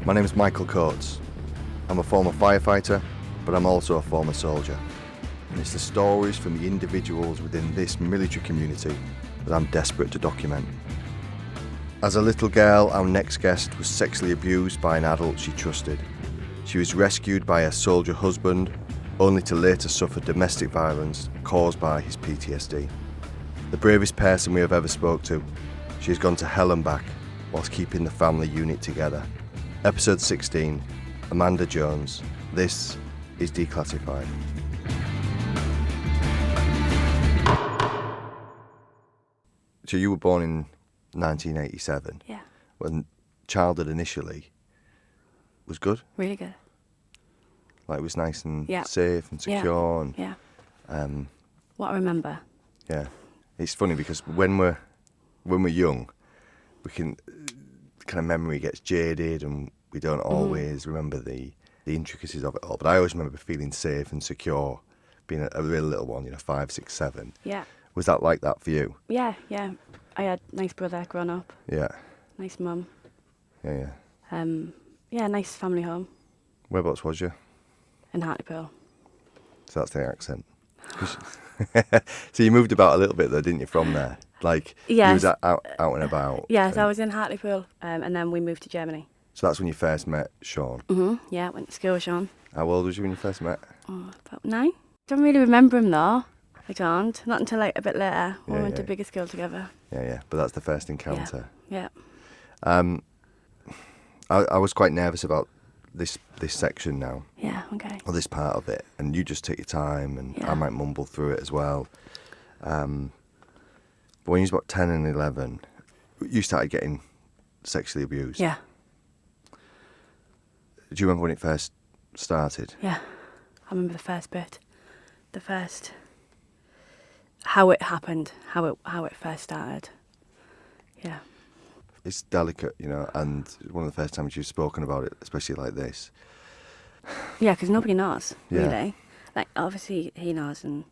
My name is Michael Coates. I'm a former firefighter, but I'm also a former soldier. And it's the stories from the individuals within this military community that I'm desperate to document. As a little girl, our next guest was sexually abused by an adult she trusted. She was rescued by her soldier husband, only to later suffer domestic violence caused by his PTSD. The bravest person we have ever spoke to, she has gone to hell and back whilst keeping the family unit together. Episode 16, Amanda Jones. This is Declassified. So you were born in 1987. Yeah. When childhood initially was good? Really good. Like it was nice and Yeah. safe and secure. And, Yeah. What I remember. yeah. It's funny because when we're young, we can kind of memory gets jaded and we don't always remember the intricacies of it all. But I always remember feeling safe and secure, being a really little one, 5, 6, 7. Yeah. Was that like that for you? Yeah. I had a nice brother growing up. Yeah. Nice mum. Yeah. Nice family home Whereabouts was you? in Hartlepool. So that's the accent. So you moved about a little bit though, didn't you, from there? Like, Yes. you was out and about. Yes, and I was in Hartlepool, and then we moved to Germany. So that's when you first met Sean. Yeah, went to school with Sean. How old was you when you first met? Oh, about 9. Don't really remember him though. I don't. Not until like a bit later. We went to bigger school together. Yeah. But that's the first encounter. Yeah. I was quite nervous about this section now, Yeah. Okay. or this part of it, and you just take your time, and I might mumble through it as well. But when you was about 10 and 11, you started getting sexually abused. Yeah. Do you remember when it first started? Yeah. I remember the first bit. How it happened. How it first started. Yeah. It's delicate, and one of the first times you've spoken about it, especially like this. Yeah, because nobody knows, Yeah. really. Like, obviously he knows and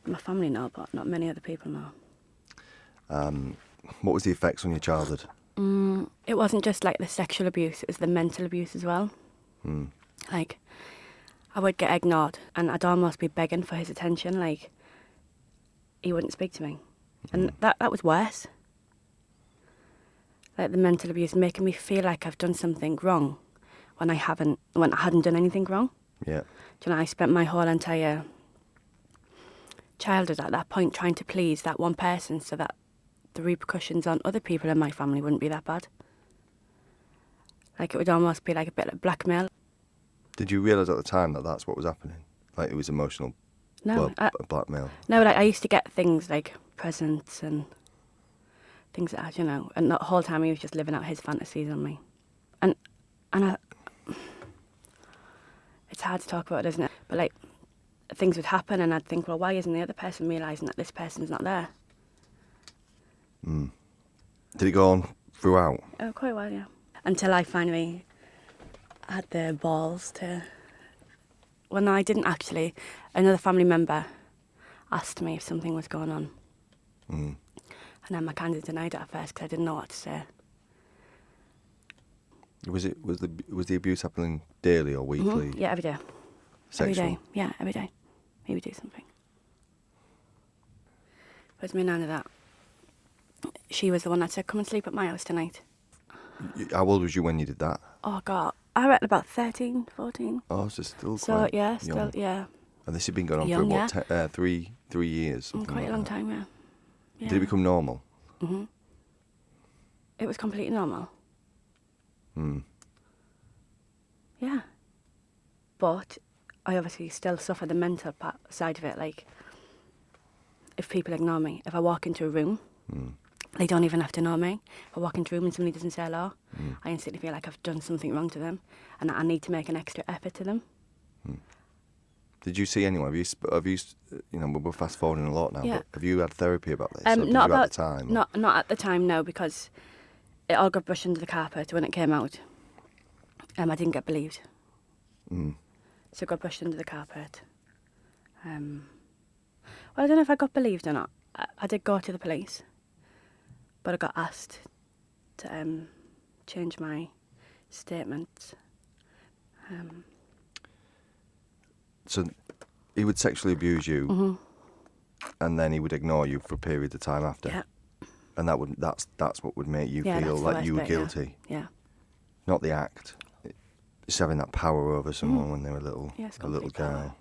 my family know, but not many other people know. What was the effects on your childhood? It wasn't just like the sexual abuse, it was the mental abuse as well. Like, I would get ignored and I'd almost be begging for his attention, like, he wouldn't speak to me. And that was worse. Like, the mental abuse making me feel like I've done something wrong when I hadn't done anything wrong. Yeah. Do you know, I spent my whole entire childhood at that point trying to please that one person so that the repercussions on other people in my family wouldn't be that bad. Like, it would almost be like a bit like blackmail. Did you realise at the time that that's what was happening? Like it was emotional blackmail? No, like I used to get things like presents and things like that, and the whole time he was just living out his fantasies on me. And it's hard to talk about, isn't it? But like, things would happen and I'd think, well, why isn't the other person realising that this person's not there? Did it go on throughout? Oh, quite a while, yeah. Until I finally had the balls to... Well, no, I didn't actually. Another family member asked me if something was going on. And then I kind of denied it at first because I didn't know what to say. Was the abuse happening daily or weekly? Yeah, every day. Sexual? Every day. Yeah, every day. He would do something. Where's my nana that? She was the one that said, come and sleep at my house tonight. How old was you when you did that? Oh, God. I reckon about 13, 14. Oh, so still So, quite yeah, young. still, yeah. And this had been going on Young, for what, 3 years? Something Quite like a long that. time, yeah. Yeah. Did it become normal? It was completely normal. Yeah. But I obviously still suffer the mental side of it. Like, if people ignore me, if I walk into a room, they don't even have to know me. If I walk into a room and somebody doesn't say hello, I instantly feel like I've done something wrong to them and that I need to make an extra effort to them. Did you see anyone? Have you? We're fast forwarding a lot now. Yeah. But have you had therapy about this? Or did Not you about at the time. Not at the time, no, because it all got brushed under the carpet when it came out. I didn't get believed. So it got brushed under the carpet. Well, I don't know if I got believed or not. I did go to the police, but I got asked to change my statements. So he would sexually abuse you, and then he would ignore you for a period of time after. Yeah. And that's what would make you Yeah, feel that's the like worst you were bit, yeah. guilty, Yeah. not the act. It's having that power over someone when they're a little Yeah, it's a little complete power. girl,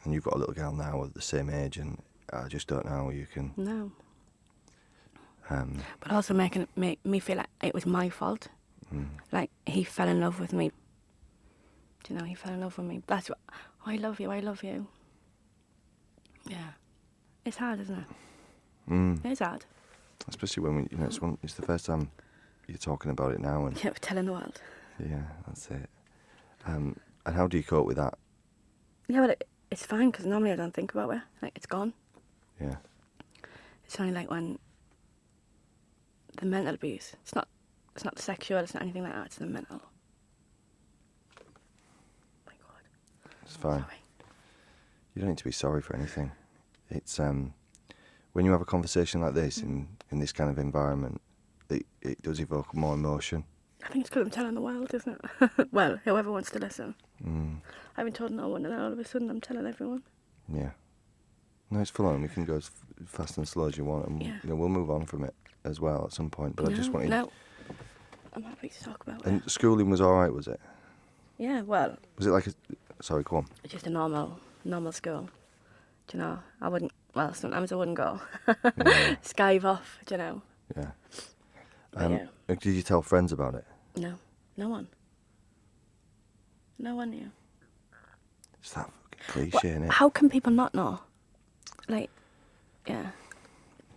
and you've got a little girl now at the same age, and I just don't know how you can. No. But also make me feel like it was my fault. Like he fell in love with me. Do you know, he fell in love with me. That's what. Oh, I love you. I love you. Yeah. It's hard, isn't it? It is hard. Especially when it's the first time you're talking about it now, and Yeah, we're telling the world. yeah, that's it. And how do you cope with that? Yeah, but it's fine because normally I don't think about it. Like it's gone. Yeah. It's only like when the mental abuse. It's not the sexual. It's not anything like that. It's the mental. My God. It's fine. Sorry. You don't need to be sorry for anything. It's when you have a conversation like this in this kind of environment, it does evoke more emotion. I think it's because I'm telling the world, isn't it? Well, whoever wants to listen. I haven't told no one, and then all of a sudden I'm telling everyone. Yeah. No, it's full on. We can go as fast and slow as you want, and we'll move on from it as well at some point. But I just wanted. No. I'm happy to talk about And it. schooling was all right, was it? Yeah, well, Was it like a? Sorry, go on. just a normal school. Do you know? I wouldn't. Well, sometimes I wouldn't go. Skive off. Do you know? Yeah. But yeah. Did you tell friends about it? No, no one. No one knew. It's that fucking cliche, innit? How can people not know? Like, yeah.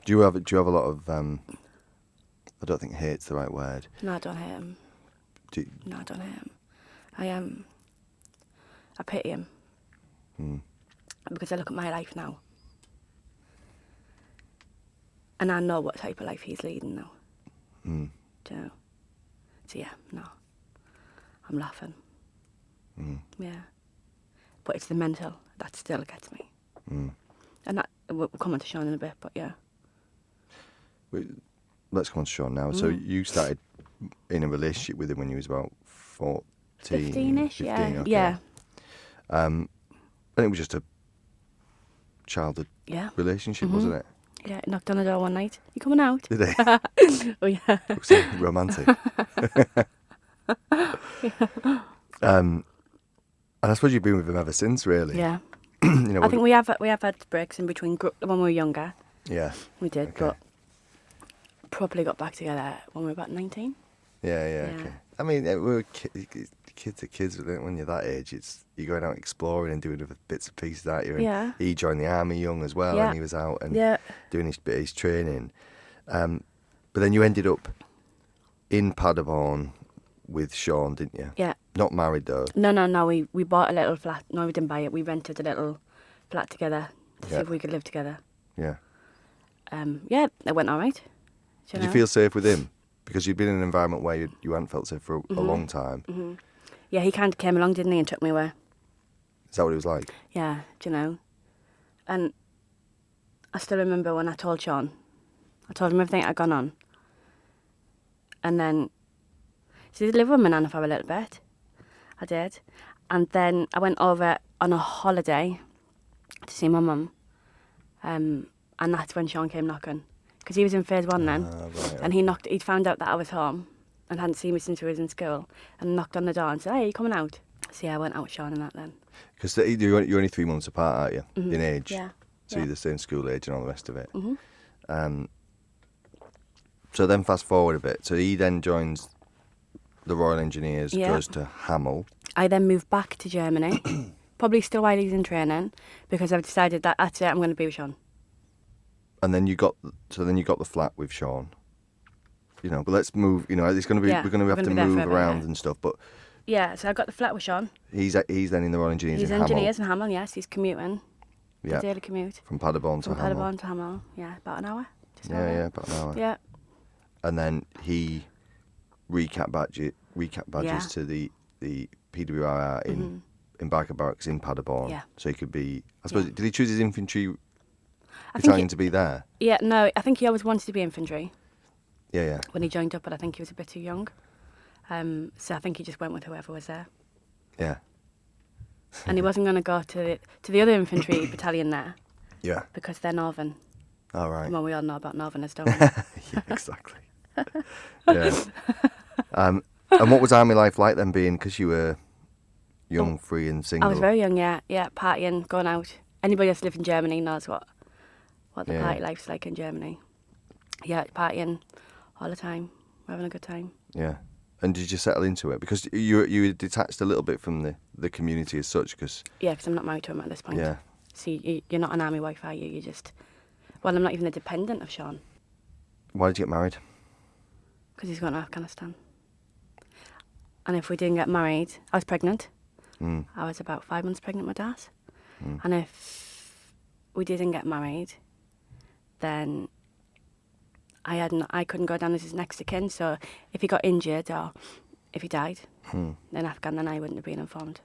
Do you have a lot of? I don't think hate's the right word. No, I don't hate him. No, I don't hate him. I pity him. Because I look at my life now. And I know what type of life he's leading now. Do you know? So yeah, no. I'm laughing. Yeah. But it's the mental that still gets me. And that, we'll come on to Sean in a bit, but yeah. Let's come on to Sean now. So you started in a relationship with him when you was about 14? 15-ish, 15, yeah. okay. Yeah. And it was just a childhood relationship, wasn't it? Yeah, knocked on the door one night. You coming out? Did he? Oh, yeah. It was romantic. And I suppose you've been with him ever since, really. Yeah. You know, I think we have had breaks in between when we were younger. Yeah. We did, Okay. but probably got back together when we were about 19. Yeah. Okay. I mean, we were kids are kids, when you're that age. You're going out exploring and doing other bits and pieces, aren't you? And Yeah. he joined the army young as well, Yeah. and he was out and Yeah. doing his training. But then you ended up in Paderborn with Sean, didn't you? Yeah. Not married though. No. We bought a little flat. No, we didn't buy it. We rented a little flat together to see if we could live together. Yeah. Yeah, it went all right. Did you feel safe with him? Because you'd been in an environment where you hadn't felt safe for a long time. Yeah, he kind of came along, didn't he, and took me away. Is that what it was like? Yeah, do you know? And I still remember when I told Sean. I told him everything that had gone on. And then, so I did live with my nana for a little bit. I did. And then I went over on a holiday to see my mum. And that's when Sean came knocking. Because he was in phase 1 then. Right, And he'd found out that I was home and hadn't seen me since he was in school. And knocked on the door and said, "Hey, are you coming out?" So yeah, I went out with Sean and that then. Because you're only 3 months apart, aren't you? In age. Yeah. So you're the same school age and all the rest of it. So then fast forward a bit. So he then joins the Royal Engineers, Yeah. goes to Hamel. I then moved back to Germany, probably still while he's in training, because I've decided that that's it, I'm going to be with Sean. And then you got the flat with Sean. You know, but let's move. You know, it's going to be Yeah, we're going to we're have to gonna be there move forever, around yeah. and stuff. But Yeah, so I got the flat with Sean. he's then in the Royal Engineers He's in Hamel. engineers in Hamel, yes, he's commuting. Yeah. The daily commute. From Paderborn to From Hamel. Paderborn to Hamel, yeah, about an hour. Just Yeah, over. yeah, about an hour. Yeah. And then he recap badges Yeah. to the PWR in Barker Barracks in Paderborn. Yeah. So he could be. I suppose Yeah. did he choose his infantry I think battalion to be there? Yeah, no, I think he always wanted to be infantry Yeah. when he joined up, but I think he was a bit too young. So I think he just went with whoever was there. Yeah. And he wasn't going to go to the other infantry battalion there Yeah. because they're Northern. All right. Well, we all know about Northerners, don't we? Yeah, exactly. Yeah. And what was army life like then, being, because you were young, free and single? I was very young, yeah, partying, going out. Anybody that's lived in Germany knows what the Yeah. party life's like in Germany. Yeah, partying all the time, we're having a good time. Yeah. And did you settle into it? Because you were detached a little bit from the community as such, because... Yeah, because I'm not married to him at this point. Yeah. See, you're not an army wife, are you? You're just... Well, I'm not even a dependent of Sean. Why did you get married? Because he's going to Afghanistan. And if we didn't get married... I was pregnant. Mm. I was about 5 months pregnant with Dad. Mm. And if we didn't get married, then I couldn't go down as his next of kin. So if he got injured or if he died, then Afghan, then I wouldn't have been informed.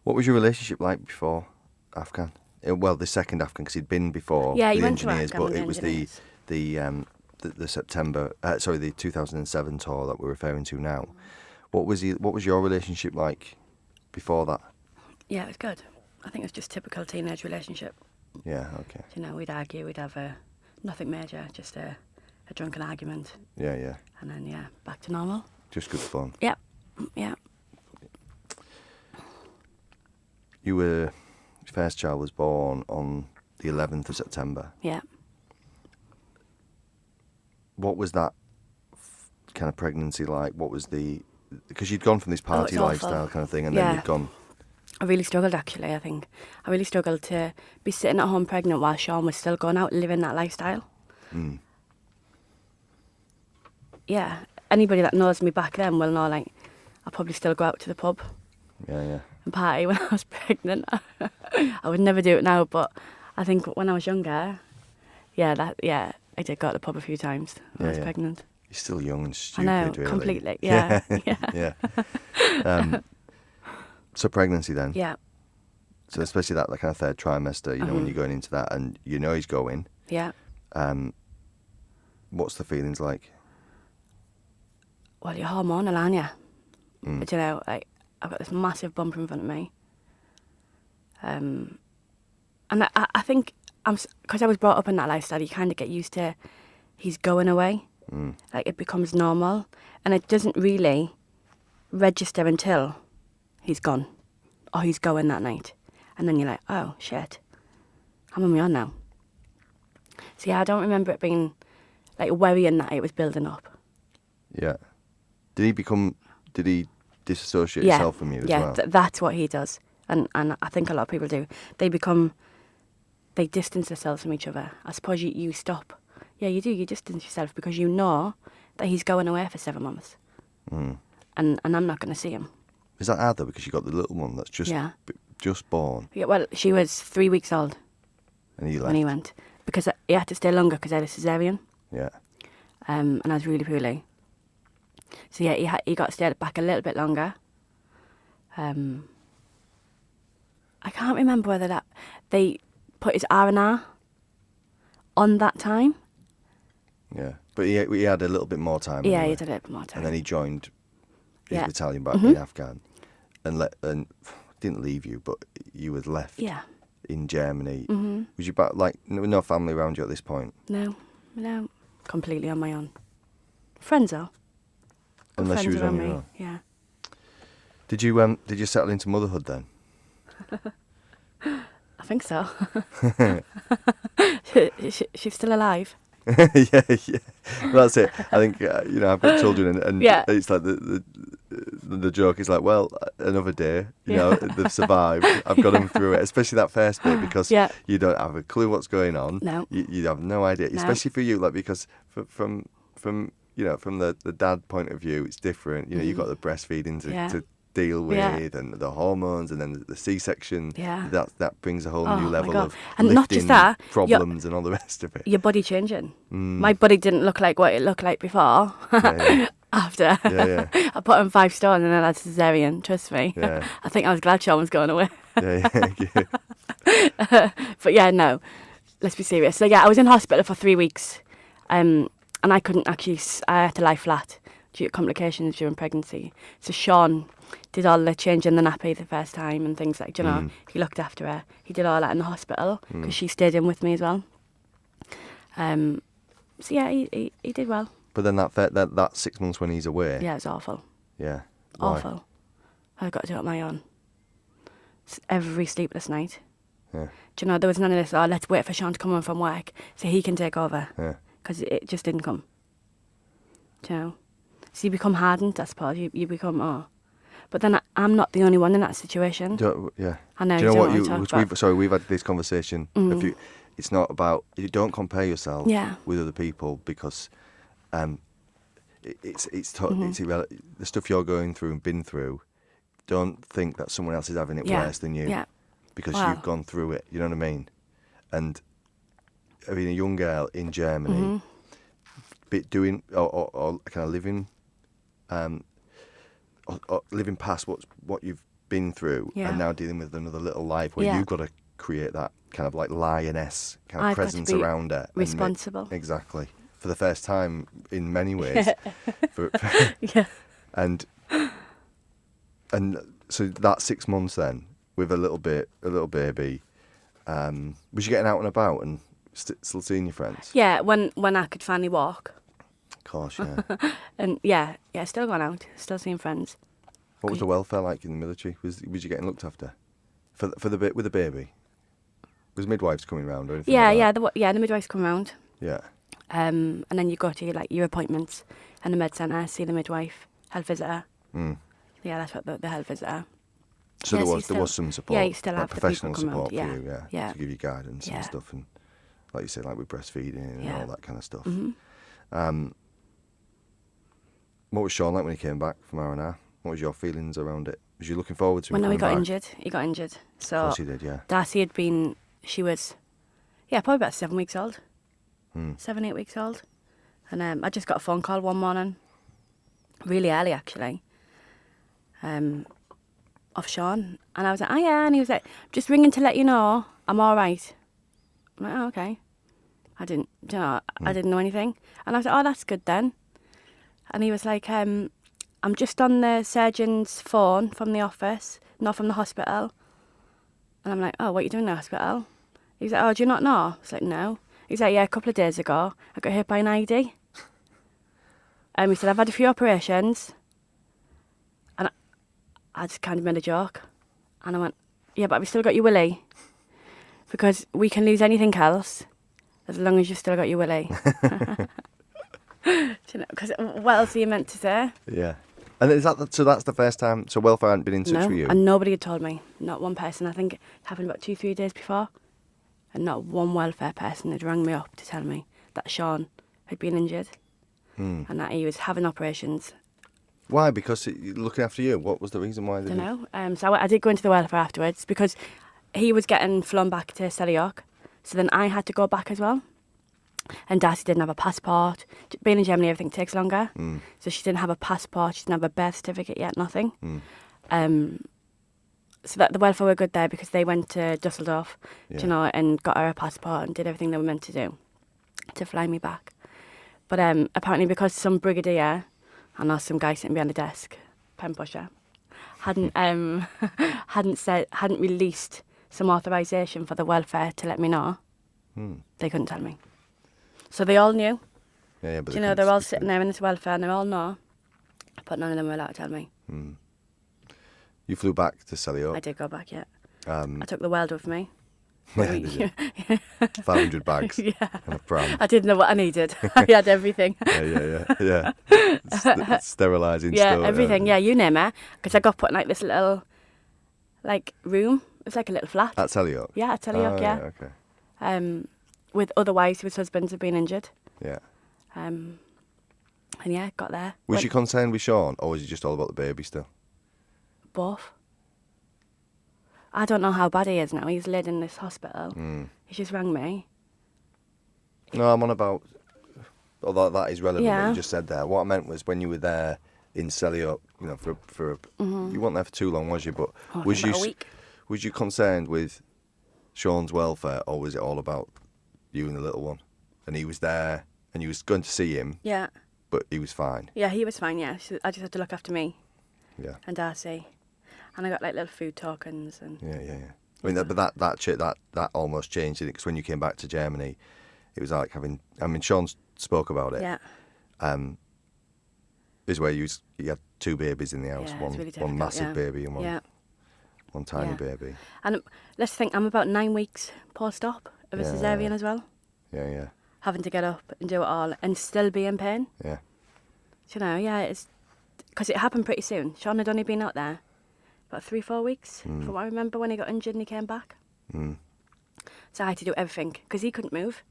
What was your relationship like before Afghan? Well, the second Afghan, because he'd been before Yeah, he the went to engineers, Afghan but with it was engineers. the September, the 2007 tour that we're referring to now. What was your relationship like before that? Yeah, it was good. I think it was just typical teenage relationship. Yeah, okay. You know, we'd argue, we'd have nothing major, just a drunken argument. Yeah, yeah. And then, back to normal. Just good fun. Yeah. Your first child was born on the 11th of September. Yeah. What was that kind of pregnancy like? What was because you'd gone from this party it's awful. lifestyle kind of thing, and Yeah. then you'd gone... I really struggled, actually, I think. I really struggled to be sitting at home pregnant while Sean was still going out living that lifestyle. Mm. Yeah. Anybody that knows me back then will know, like, I'll probably still go out to the pub Yeah, yeah. and party when I was pregnant. I would never do it now, but I think when I was younger, I did go to the pub a few times when I was pregnant. You're still young and I stupid, know, really. completely. Yeah. Yeah. So pregnancy then. Yeah. So especially that kind of third trimester, when you're going into that and you know he's going. Yeah. What's the feelings like? Well, you're hormonal, aren't you? Mm. But, like, I've got this massive bump in front of me. And I think, because I was brought up in that lifestyle, you kind of get used to he's going away. Mm. Like, it becomes normal. And it doesn't really register until he's gone. Or he's going that night. And then you're like, oh, shit. How am I on now? So, yeah, I don't remember it being, like, worrying that it was building up. Yeah. Did he disassociate himself from you as well? Yeah, that's what he does. And I think a lot of people do. They distance themselves from each other. I suppose you stop. Yeah, you do. You distance yourself because you know that he's going away for 7 months. Mm. And I'm not going to see him. Is that hard though, because you got the little one that's just born? Yeah, well, she was 3 weeks old And he left? when he went. Because he had to stay longer because I had a cesarean. Yeah. And I was really poorly. So yeah, he got stayed back a little bit longer. I can't remember whether they put his R&R on that time. Yeah. But he had a little bit more time. Yeah, anyway. he did a little bit more time. And then he joined his Yeah. battalion back in Afghan, and didn't leave you, but you was left Yeah. in Germany. Mm-hmm. Was you back, like, no family around you at this point? No. Completely on my own. Friends though. Good Unless you friends was on around your me. own. Yeah. Did you settle into motherhood then? I think so. She's still alive. yeah. Well, that's it. I think I've got children, and Yeah. it's like the joke is like, well, another day. They've survived. I've got them through it. Especially that first bit, because you don't have a clue what's going on. No. You have no idea. No. Especially for you, like, because from the dad point of view, it's different. You've got the breastfeeding to deal with, and the hormones, and then the C-section. Yeah. That brings a whole new my level God. of And not just lifting that, problems and all the rest of it. Your body changing. My body didn't look like what it looked like before. Yeah. After. Yeah. I put on 5 stone and then I had cesarean, trust me. Yeah. I think I was glad Sean was going away. Yeah. But yeah, no, let's be serious. So yeah, I was in hospital for 3 weeks, and I couldn't actually, I had to lie flat due to complications during pregnancy. So Sean did all the changing the nappy the first time and things like, you know, he looked after her. He did all that in the hospital because she stayed in with me as well. So yeah, he did well. But then that 6 months when he's away. Yeah, it was awful. Yeah. Why? Awful. I've got to do it on my own. Every sleepless night. Yeah. Do you know, there was none of this, let's wait for Sean to come home from work so he can take over. Yeah. Because it just didn't come. Do you know? So you become hardened, I suppose. You become, But then I'm not the only one in that situation. Yeah. I know. Do you know what? We've We've had this conversation. It's not about, you don't compare yourself with other people because it's irrelevant. The stuff you're going through and been through, don't think that someone else is having it worse than you. Yeah. Because you've gone through it, you know what I mean? And I mean, a young girl in Germany, doing or kind of living, or living past what you've been through, and now dealing with another little life where you've got to create that kind of like lioness kind of presence around her. Responsible. Exactly. For the first time in many ways. Yeah. And so that 6 months then, with a little baby, was you getting out and about and still seeing your friends? Yeah, when I could finally walk. Of course, yeah. And yeah, still going out, still seeing friends. What was the welfare like in the military? Was you getting looked after for the bit with the baby? Was midwives coming round or anything? The midwives come round. Yeah. And then you go to like your appointments in the med centre, see the midwife, health visitor. Yeah, that's what the health visitor. So there was some support. Yeah, you still have professional the people come support round. for you, to give you guidance and stuff, and like you said, like with breastfeeding and all that kind of stuff. What was Sean like when he came back from R&R? What was your feelings around it? Was you looking forward to him Well, no, coming he got injured. So of course he did, yeah. Darcy she was, probably about 7 weeks old. 7, 8 weeks old. And I just got a phone call one morning, really early actually, of Sean. And I was like, oh yeah. And he was like, just ringing to let you know I'm all right. I'm like, oh, okay. I didn't know anything. And I was like, oh, that's good then. And he was like, I'm just on the surgeon's phone from the office, not from the hospital. And I'm like, oh, what are you doing in the hospital? He's like, oh, do you not know? I was like, no. He's like, yeah, a couple of days ago, I got hit by an ID. He said, I've had a few operations. And I just kind of made a joke. And I went, yeah, but we've still got your willy. Because we can lose anything else as long as you've still got your willy. Because what else are you meant to say? Yeah. And so that's the first time, so welfare hadn't been in touch with you? And nobody had told me. Not one person. I think it happened about 2-3 days before. And not one welfare person had rang me up to tell me that Sean had been injured and that he was having operations. Why? Because looking after you? What was the reason why? I don't know. So I did go into the welfare afterwards because he was getting flown back to Selly. So then I had to go back as well. And Darcy didn't have a passport. Being in Germany, everything takes longer. So she didn't have a passport. She didn't have a birth certificate yet, nothing. So that the welfare were good there because they went to Dusseldorf, and got her a passport and did everything they were meant to do to fly me back. But apparently because some brigadier, I know some guy sitting behind the desk, pen pusher, hadn't released some authorisation for the welfare to let me know, they couldn't tell me. So they all knew. Yeah, but they're all sitting there in this welfare and they all know, but none of them were allowed to tell me. You flew back to Selly. I did go back, yeah. I took the world with me. Yeah, 500 bags and a pram. I didn't know what I needed. I had everything. Yeah. Sterilising stuff. Everything. Yeah, you name it. Because I got put in like this little, room. It was like a little flat. At Selly. Yeah, at Selly, yeah. Okay. With other wives whose husbands have been injured. Yeah. And yeah, got there. Was you concerned with Sean, or was it just all about the baby still? Both. I don't know how bad he is now. He's laid in this hospital. He just rang me. No, I'm on about... Although that is relevant, what Yeah. you just said there. What I meant was when you were there in Selly, for you weren't there for too long, was you? But was about a week. Was you concerned with Sean's welfare, or was it all about you and the little one? And he was there, and you was going to see him. Yeah. but he was fine. Yeah, he was fine, yeah. I just had to look after me Yeah. and Darcy. And I got like little food tokens and... Yeah. I mean, that almost changed it, because when you came back to Germany, it was like having... I mean, Sean spoke about it. Yeah. Is where you had 2 babies in the house, Yeah, it's really difficult, one massive baby and one tiny Yeah. baby. And let's think, I'm about 9 weeks post-op of a cesarean as well. Yeah. Having to get up and do it all and still be in pain. Yeah. You know, yeah, it's... Because it happened pretty soon. Sean had only been out there about 3-4 weeks, from what I remember, when he got injured and he came back. So I had to do everything, because he couldn't move.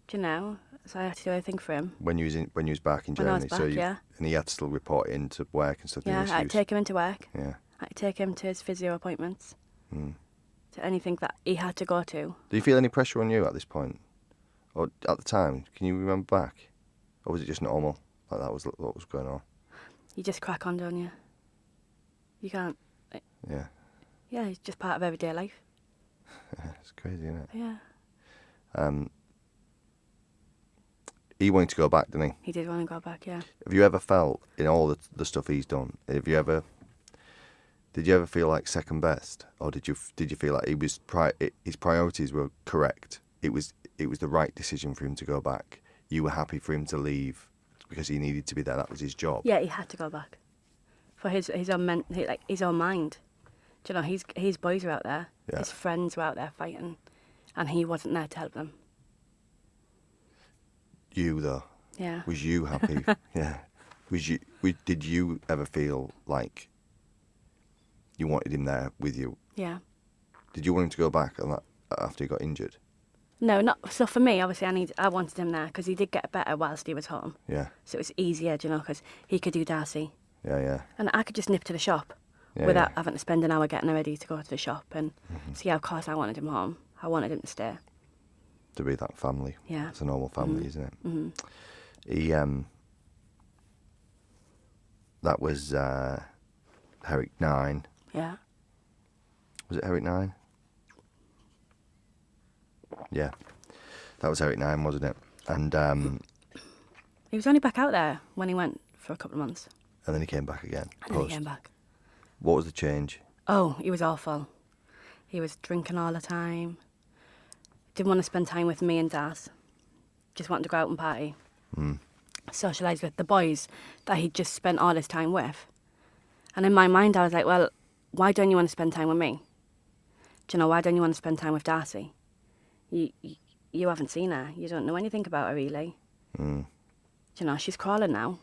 Do you know? So I had to do everything for him. When you was back in When I was Germany, back, yeah. And he had to still report into work and stuff. Yeah, I had to take him into work. Yeah. I had to take him to his physio appointments. To anything that he had to go to. Do you feel any pressure on you at this point? Or at the time? Can you remember back? Or was it just normal? Like that was what was going on? You just crack on, don't you? You can't... Yeah. Yeah, it's just part of everyday life. It's crazy, isn't it? Yeah. He wanted to go back, didn't he? He did want to go back, yeah. Have you ever felt, in all the stuff he's done, did you ever feel like second best? Or did you feel like his priorities were correct? It was the right decision for him to go back. You were happy for him to leave because he needed to be there. That was his job. Yeah, he had to go back. For his own his own mind. Do you know, his boys were out there. Yeah. His friends were out there fighting. And he wasn't there to help them. You, though. Yeah. Was you happy? Yeah. Did you ever feel like you wanted him there with you? Yeah. Did you want him to go back on that after he got injured? No, not so. For me, obviously, I wanted him there because he did get better whilst he was home. Yeah. So it was easier, do you know, because he could do Darcy, Yeah. and I could just nip to the shop Yeah, without yeah. having to spend an hour getting ready to go to the shop. And so yeah, of course, I wanted him home. I wanted him to stay. To be that family. Yeah. It's a normal family, isn't it? Mm-hmm. He that was Herrick 9. Yeah. Was it Herrick 9? Yeah. That was Herrick 9, wasn't it? And He was only back out there when he went for a couple of months. and then he came back again. And then he came back. What was the change? Oh, he was awful. He was drinking all the time. Didn't want to spend time with me and Daz. Just wanted to go out and party. Socialise with the boys that he'd just spent all his time with. And in my mind, I was like, well, why don't you want to spend time with me? Do you know, why don't you want to spend time with Darcy? You haven't seen her. You don't know anything about her, really. Do you know, she's crawling now.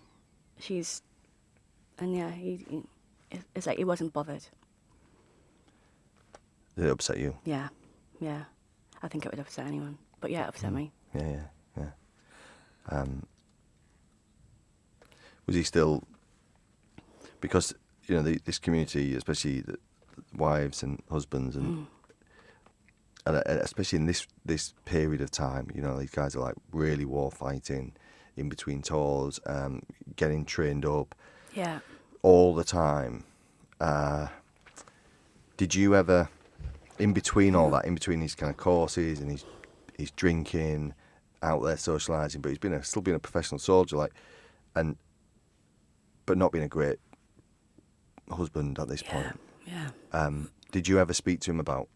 And yeah, it's like he wasn't bothered. Did it upset you? Yeah. I think it would upset anyone. But yeah, it upset me. Yeah. Was he still... Because, you know, this community, especially the wives and husbands, and especially in this period of time, you know, these guys are like really war fighting in between tours, getting trained up Yeah. all the time. Did you ever, in between all that, in between these kind of courses and he's drinking, out there socialising, but he's still been a professional soldier, but not being a great husband at this point. Yeah. Did you ever speak to him about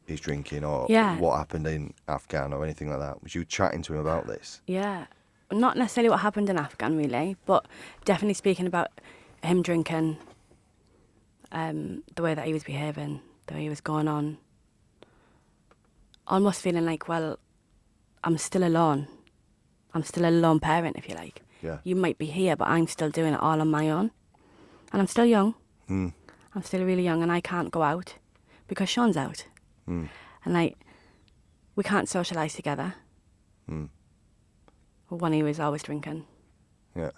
his drinking or what happened in Afghan or anything like that? Was you chatting to him about this? Yeah. Not necessarily what happened in Afghan, really, but definitely speaking about him drinking, the way that he was behaving, the way he was going on. Almost feeling like, well, I'm still alone. I'm still a lone parent, if you like. Yeah. You might be here, but I'm still doing it all on my own. And I'm still young. I'm still really young, and I can't go out because Sean's out. And we can't socialise together. One, he was always drinking. Yeah.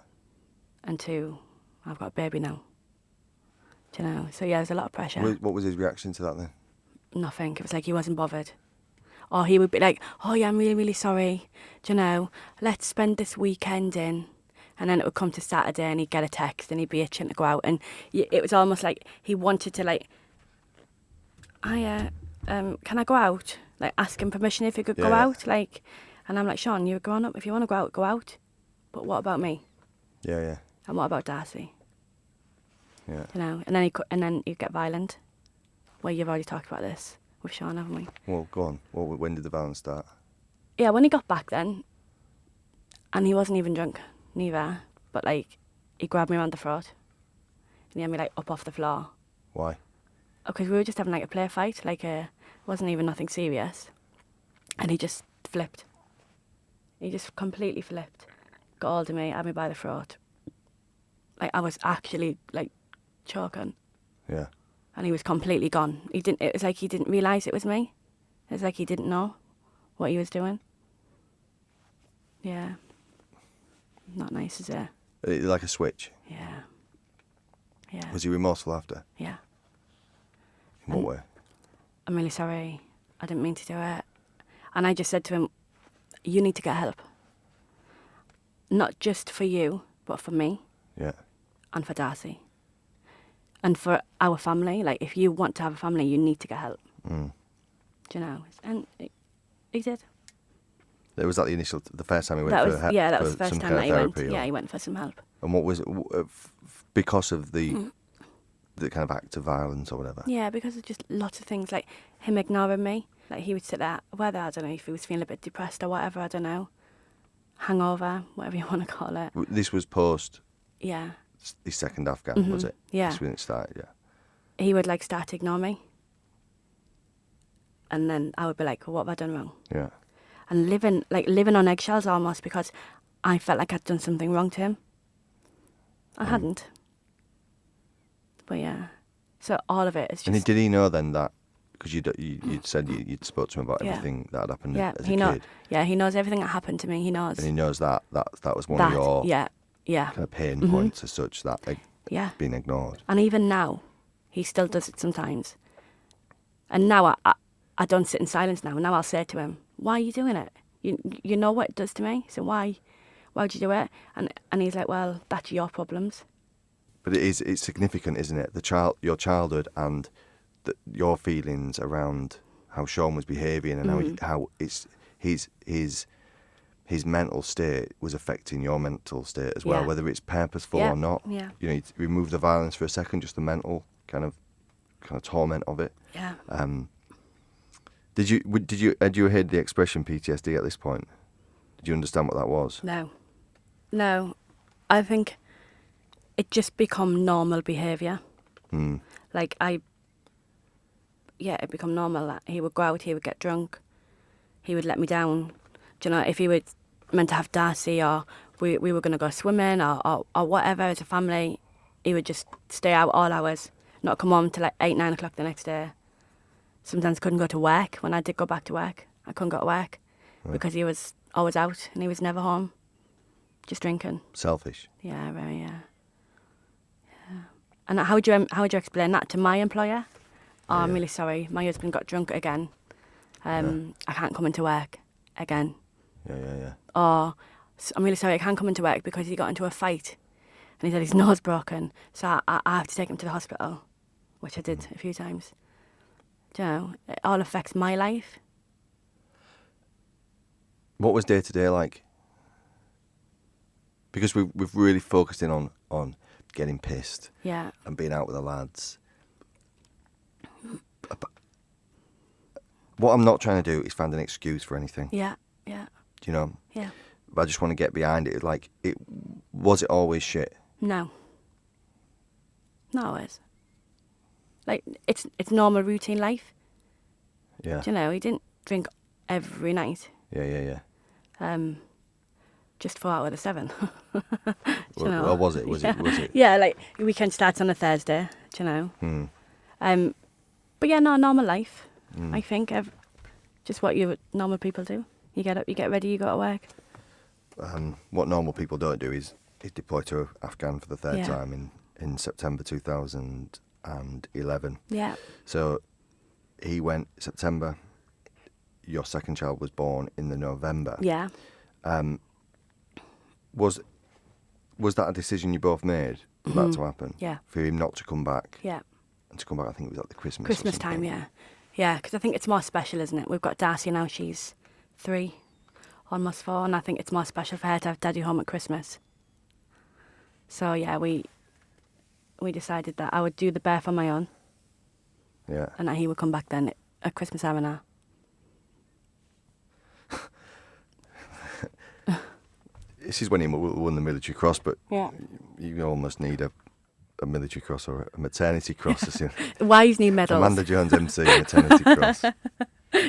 And two, I've got a baby now. Do you know? So yeah, there's a lot of pressure. What was his reaction to that then? Nothing. It was like he wasn't bothered. Or he would be like, oh yeah, I'm really, really sorry. Do you know, let's spend this weekend in. And then it would come to Saturday and he'd get a text and he'd be itching to go out. And it was almost like he wanted to like, can I go out? Like ask him permission if he could go out. Like, and I'm like, Sean, you're grown up. If you want to go out, go out. but what about me? Yeah. And what about Darcy? Yeah. You know, and then you get violent. Well, you've already talked about this with Sean, haven't we? Well, go on. When did the violence start? Yeah, when he got back then, and he wasn't even drunk, neither. But like, he grabbed me around the throat, and he had me like up off the floor. Why? Because we were just having like a play fight, like wasn't even nothing serious, and he just flipped. He just completely flipped, got hold of me, had me by the throat. Like I was actually like choking, Yeah. and he was completely gone. It was like he didn't realise it was me. It was like he didn't know what he was doing. Yeah. Not nice, is it? Like a switch. Yeah. Yeah. Was he remorseful after? Yeah. In what way? I'm really sorry. I didn't mean to do it. And I just said to him, you need to get help. Not just for you, but for me Yeah. and for Darcy. And for our family. Like, if you want to have a family, you need to get help. Mm. Do you know? And he did. Was that the first time he went That for was, help? yeah, that was for the some first time kind that of he went. therapy, Yeah, he went for some help. And what was it? Because of the kind of act of violence or whatever? Yeah, because of just lots of things, like him ignoring me. Like, he would sit there, whether, I don't know, if he was feeling a bit depressed or whatever, I don't know. Hangover, whatever you want to call it. This was post Yeah. his second Afghan, was it? Yeah. That's when it started, yeah. He would, like, start to ignore me. And then I would be like, well, what have I done wrong? Yeah. And living on eggshells almost, because I felt like I'd done something wrong to him. I hadn't. But yeah. So all of it is just... And did he know then that, because you'd said you'd spoke to him about Yeah. everything that had happened Yeah, as a kid. Yeah, he knows everything that happened to me. He knows. And he knows that was one of your Yeah. kind of pain points as such, that Yeah. being ignored. And even now, he still does it sometimes. And now I don't sit in silence now. Now I'll say to him, why are you doing it? You know what it does to me, so why would you do it? And he's like, well, that's your problems. But it's significant, isn't it? Your childhood and your feelings around how Sean was behaving and how his mental state was affecting your mental state as well, Yeah. whether it's purposeful Yeah. or not. Yeah. You know, you remove the violence for a second, just the mental kind of torment of it. Yeah. Had you heard the expression PTSD at this point? Did you understand what that was? No. I think it just become normal behaviour. Like it become normal that he would go out, he would get drunk, he would let me down. Do you know, if he was meant to have Darcy or we were going to go swimming or whatever as a family, he would just stay out all hours, not come home till like 8, 9 o'clock the next day. Sometimes couldn't go to work. When I did go back to work, I couldn't go to work because he was always out and he was never home, just drinking. Selfish. Yeah, very, yeah. And how would you explain that to my employer? Oh, I'm really sorry, my husband got drunk again. I can't come into work again. Yeah. Or I'm really sorry, I can't come into work because he got into a fight and he said his nose broken, so I have to take him to the hospital, which I did a few times. Do you know, it all affects my life. What was day to day like? Because we've really focused in on getting pissed. Yeah. And being out with the lads. What I'm not trying to do is find an excuse for anything. Yeah. Do you know? Yeah. But I just want to get behind it. Like, was it always shit? No. Not always. Like, it's normal routine life. Yeah. Do you know, he didn't drink every night. Yeah. Just 4 out of the 7. Or was it? Was it? Yeah, like, weekend starts on a Thursday, do you know? But yeah, no, normal life, I think. Just what normal people do. You get up, you get ready, you go to work. What normal people don't do is deploy to Afghan for the third time in September 2011. Yeah. So he went September. Your second child was born in the November. Yeah. Was that a decision you both made for that to happen? Yeah. For him not to come back? Yeah. And to come back, I think it was at the Christmas Time, something. yeah. Yeah, because I think it's more special, isn't it? We've got Darcy now, she's 3. almost 4, and I think it's more special for her to have Daddy home at Christmas. So yeah, we decided that I would do the birth on my own, Yeah. and that he would come back then at Christmas Arena. This is when he won the military cross, but Yeah. you almost need a military cross or a maternity cross. As in Wives need medals. Amanda Jones MC maternity cross.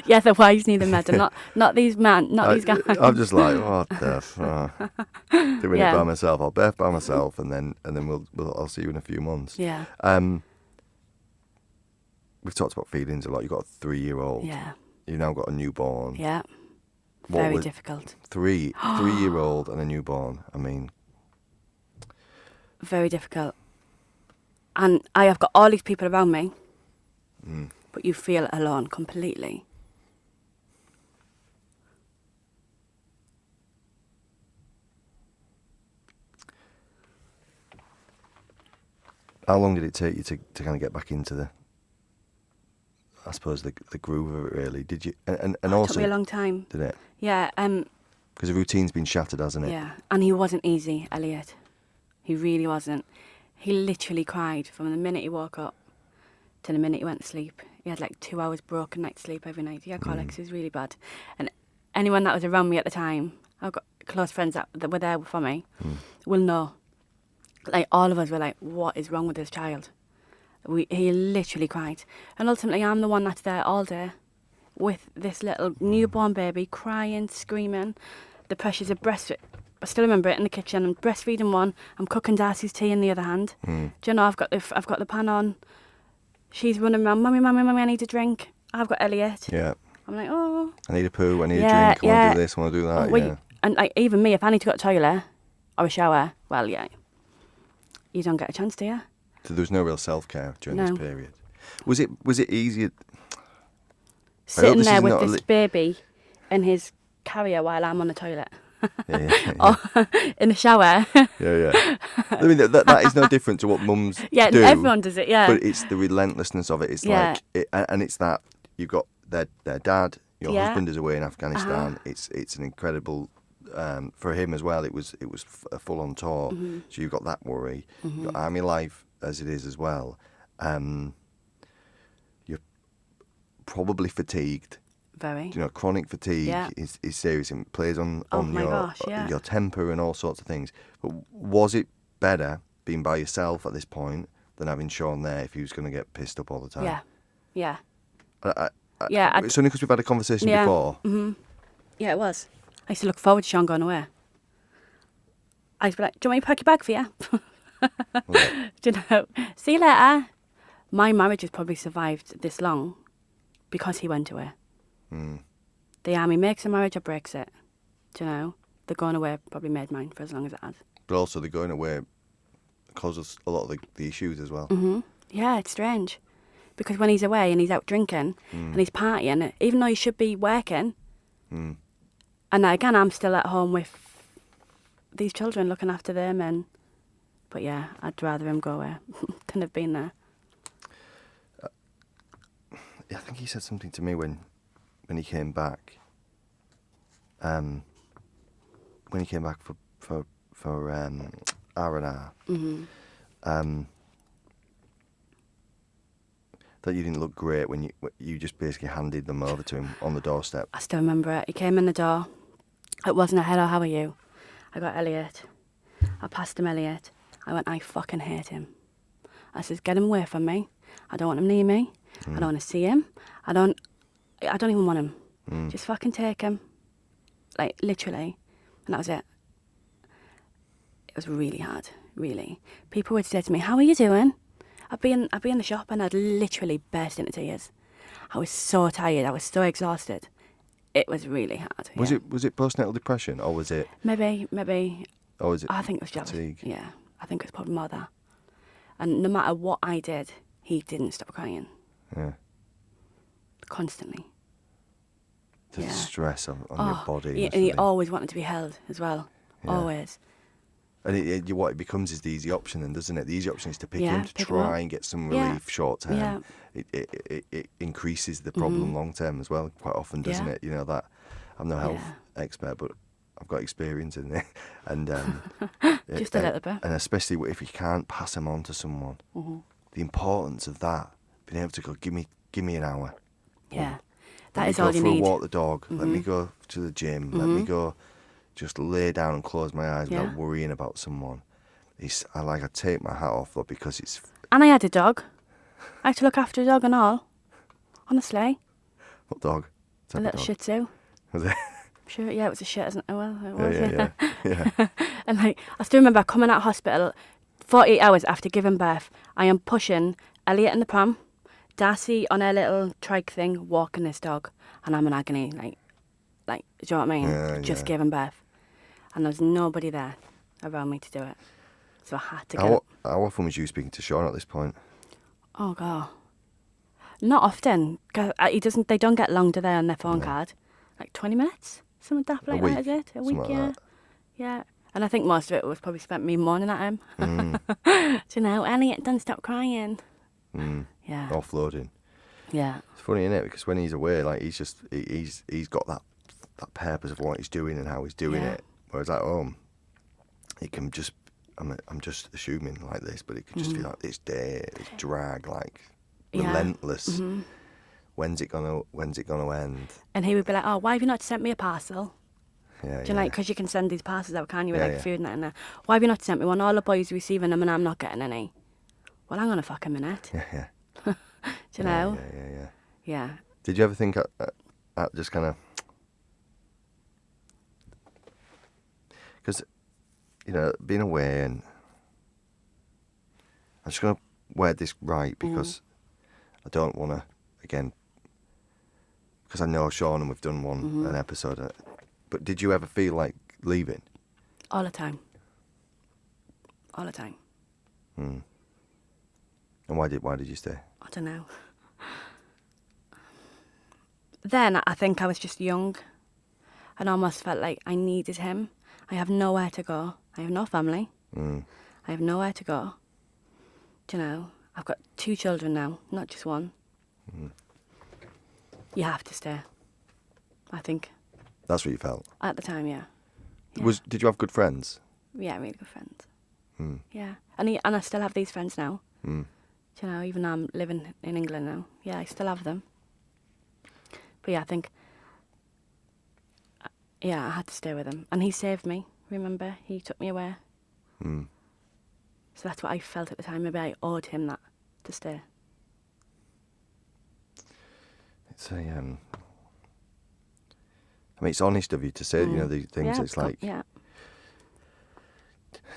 Yeah, the wives need a medal, not these these guys. I'm just like, what the fuck? Doing Yeah. it by myself. I'll birth by myself, and then I'll see you in a few months. Yeah. We've talked about feelings a lot. You've got a 3-year-old. Yeah. You've now got a newborn. Yeah. What Very was- difficult. 3-year-old and a newborn. I mean, Very difficult. And I have got all these people around me, but you feel alone completely. how long did it take you to kind of get back into the, I suppose, the groove of it, really? Did you? And It also, took me a long time. did it? Yeah, Because the routine's been shattered, hasn't it? yeah. And he wasn't easy, Elliot. He really wasn't. He literally cried from the minute he woke up to the minute he went to sleep. He had like 2 hours broken night's sleep every night. He had colics. It was really bad. And anyone that was around me at the time, I've got close friends that were there for me, will know. Like, all of us were like, what is wrong with this child? He literally cried. And ultimately, I'm the one that's there all day with this little newborn baby crying, screaming. The pressures of breastfeed. I still remember it in the kitchen. I'm breastfeeding one. I'm cooking Darcy's tea in the other hand. Do you know, I've got the pan on. She's running around, mummy, I need a drink. I've got Elliot. Yeah. I'm like, oh. I need a poo. I need Yeah, a drink. I want yeah. to do this. I want to do that. Well, yeah. And like, even me, if I need to go to the toilet or a shower, well, yeah, you don't get a chance, do you? So there was no real self-care during No. this period. Was it easy? Sitting this there is with not a this baby in his carrier while I'm on the toilet. Yeah. Or in the shower. Yeah. I mean, that is no different to what mums Yeah, do. everyone does it, yeah. But it's the relentlessness of it. It's Yeah. and it's that you've got their dad. Your Yeah. husband is away in Afghanistan. It's an incredible for him as well. It was a full on tour. So you've got that worry. You've got army life as it is as well. You're probably fatigued. Very. You know, chronic fatigue Yeah. is serious. It plays on Oh my your gosh, yeah. your temper and all sorts of things. But was it better being by yourself at this point than having Sean there if he was going to get pissed up all the time? Yeah. I, Yeah. it's only because we've had a conversation Yeah. before. Yeah, it was. I used to look forward to Sean going away. I used to be like, do you want me to pack your bag for you? Yeah. Do you know? See you later. My marriage has probably survived this long because he went away. The army makes a marriage or breaks it. Do you know? The going away probably made mine for as long as it has. But also the going away causes a lot of the issues as well. Yeah, it's strange. Because when he's away and he's out drinking and he's partying, even though he should be working, and again, I'm still at home with these children looking after them. But yeah, I'd rather him go away than have been there. Yeah, I think he said something to me when he came back. When he came back for R&R. That you didn't look great when you just basically handed them over to him on the doorstep. I still remember it. He came in the door. It wasn't a hello, how are you? I got Elliot. I passed him Elliot. I went, I fucking hate him. I says, get him away from me. I don't want him near me. I don't want to see him. I don't even want him. Just fucking take him. Like, literally. And that was it. It was really hard, really. People would say to me, how are you doing? I'd be in the shop and I'd literally burst into tears. I was so tired. I was so exhausted. It was really hard. Was yeah. it postnatal depression or was it? Maybe. Or was it? I think it was jealous. fatigue? Yeah, I think it was probably more that. And no matter what I did, he didn't stop crying. Yeah. Constantly. The Yeah. stress on your body. Yeah, and he always wanted to be held as well. Yeah. Always. And what it becomes is the easy option, then, doesn't it? The easy option is to pick Yeah, him to pick him up. try and get some Yeah. relief short term. Yeah. It increases the problem long term as well. Quite often, doesn't Yeah. it? You know that. I've no health expert, but I've got experience in it, and Just a little bit. And especially if you can't pass them on to someone, the importance of that, being able to go, give me an hour. Yeah, Let that me is go all you for a need. walk the dog. Let me go to the gym. Let me go, just lay down and close my eyes Yeah. without worrying about someone. I take my hat off though, because it's. And I had a dog. I had to look after a dog and all. Honestly, What dog? a little Shih Tzu. Was it? Sure, yeah, it was a shit, isn't it? Well, it was. Yeah. And like, I still remember coming out of hospital 48 hours after giving birth. I am pushing Elliot in the pram, Darcy on her little trike thing, walking this dog, and I'm in agony. Like, do you know what I mean? Yeah, Just yeah. giving birth, and there's nobody there around me to do it, so I had to get. How often was you speaking to Sean at this point? Oh god, not often. 'Cause he doesn't. They don't get long, do they, on their phone card? Like 20 minutes, something daft like week, that, is it? A something week, like yeah. that. Yeah. And I think most of it was probably spent me mourning at him. Do you know, Elliot, don't stop crying. Yeah. Offloading. Yeah. It's funny, isn't it? Because when he's away, like he's got that purpose of what he's doing and how he's doing Yeah. it. Whereas at home, it can just. I'm just assuming like this, but it could just feel like this drag, like Yeah. relentless. When's it gonna end? And he would be like, oh, why have you not sent me a parcel? Yeah, Do you know, because you can send these parcels out, can't you, with Yeah, like yeah. food and that in there. Why have you not sent me one? All the boys receiving them and I'm not getting any. Well, hang on a fucking minute. Yeah. Do you know? Yeah. Yeah. Did you ever think at just kind of, because, being away, and I'm just going to word this right because I don't want to, again, because I know Sean and we've done an episode, but did you ever feel like leaving? All the time. All the time. And why did you stay? I don't know. Then I think I was just young and almost felt like I needed him. I have nowhere to go. I have no family. I have nowhere to go. Do you know? I've got 2 children now, not just one. You have to stay. I think. That's what you felt. At the time, yeah. Yeah. Did you have good friends? Yeah, really good friends. Yeah. And I still have these friends now. Do you know, even though I'm living in England now. Yeah, I still have them. But yeah, I think, I had to stay with him. And he saved me, remember? He took me away. So that's what I felt at the time. Maybe I owed him that, to stay. It's it's honest of you to say, these things. Yeah, It's like, yeah.